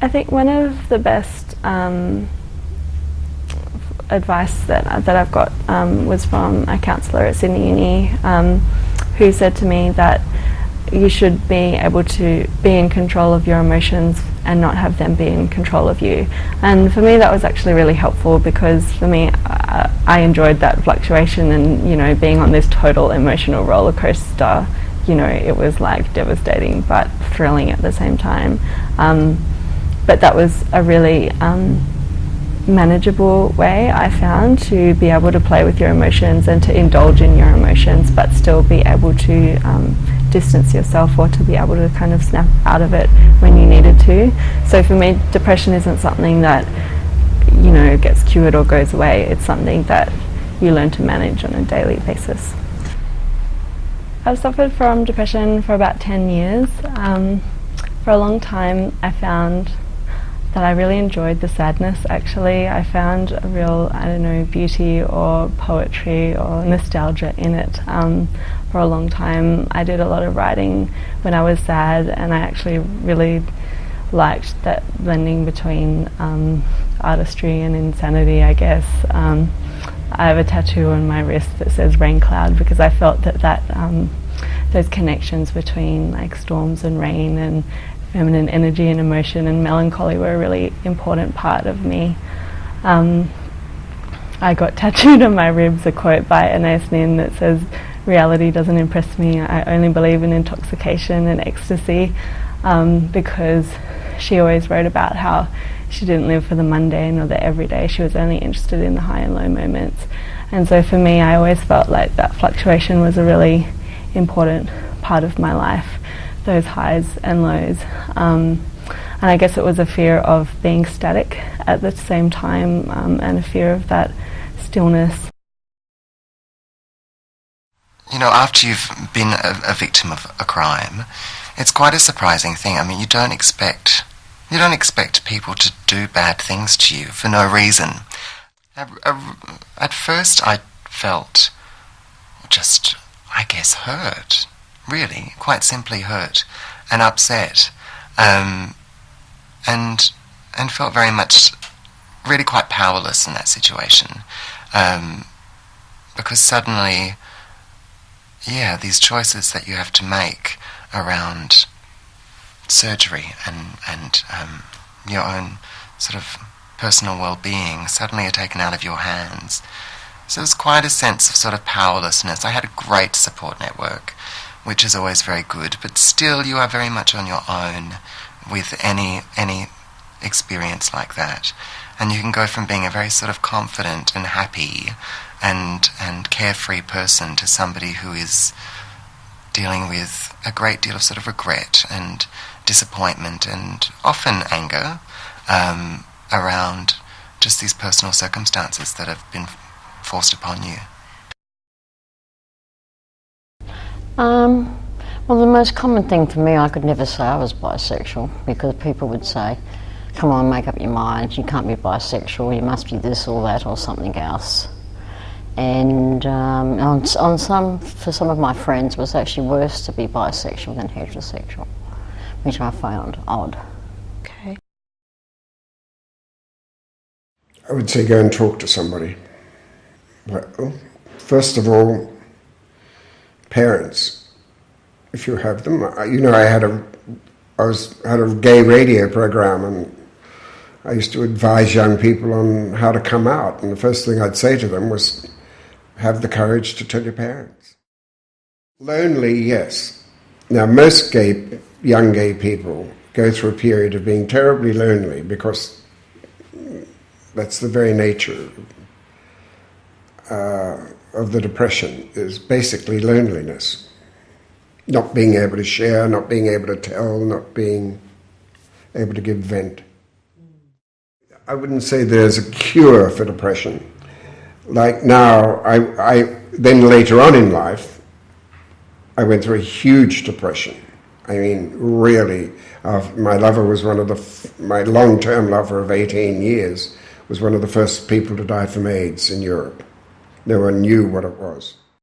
I think one of the best advice that I've got was from a counsellor at Sydney Uni who said to me that you should be able to be in control of your emotions and not have them be in control of you. And for me that was actually really helpful, because for me I enjoyed that fluctuation and, you know, being on this total emotional roller coaster. You know, it was like devastating but thrilling at the same time. But that was a really manageable way, I found, to be able to play with your emotions and to indulge in your emotions but still be able to distance yourself, or to be able to kind of snap out of it when you needed to. So for me, depression isn't something that, you know, gets cured or goes away. It's something that you learn to manage on a daily basis. I've suffered from depression for about 10 years. For a long time I found that I really enjoyed the sadness, actually. I found a real, I don't know, beauty or poetry or nostalgia in it. For a long time I did a lot of writing when I was sad, and I actually really liked that blending between artistry and insanity, I guess. I have a tattoo on my wrist that says rain cloud, because I felt that those connections between like storms and rain and feminine energy and emotion and melancholy were a really important part of me. I got tattooed on my ribs a quote by Anais Nin that says, "Reality doesn't impress me, I only believe in intoxication and ecstasy," because she always wrote about how she didn't live for the mundane or the everyday. She was only interested in the high and low moments. And so for me, I always felt like that fluctuation was a really important part of my life, those highs and lows. And I guess it was a fear of being static at the same time, and a fear of that stillness. You know, after you've been a victim of a crime, it's quite a surprising thing. I mean, you don't expect people to do bad things to you for no reason. At first I felt just, I guess, hurt, really, quite simply hurt and upset, and felt very much, really quite powerless in that situation, because suddenly, yeah, these choices that you have to make around surgery and your own sort of personal well-being suddenly are taken out of your hands. So there's quite a sense of sort of powerlessness. I had a great support network, which is always very good, but still you are very much on your own with any experience like that. And you can go from being a very sort of confident and happy and carefree person to somebody who is dealing with a great deal of sort of regret and disappointment and often anger around just these personal circumstances that have been forced upon you. Well, the most common thing for me, I could never say I was bisexual, because people would say, "Come on, make up your mind, you can't be bisexual, you must be this or that or something else." And for some of my friends, it was actually worse to be bisexual than heterosexual, which I found odd. Okay. I would say go and talk to somebody. Well, first of all, parents, if you have them. You know, I had a gay radio program, and I used to advise young people on how to come out, and the first thing I'd say to them was, have the courage to tell your parents. Lonely, yes. Now, most young gay people go through a period of being terribly lonely, because that's the very nature of the depression, is basically loneliness. Not being able to share, not being able to tell, not being able to give vent. I wouldn't say there's a cure for depression. Like now, then later on in life, I went through a huge depression. I mean, really, my lover was my long-term lover of 18 years was one of the first people to die from AIDS in Europe. No one knew what it was.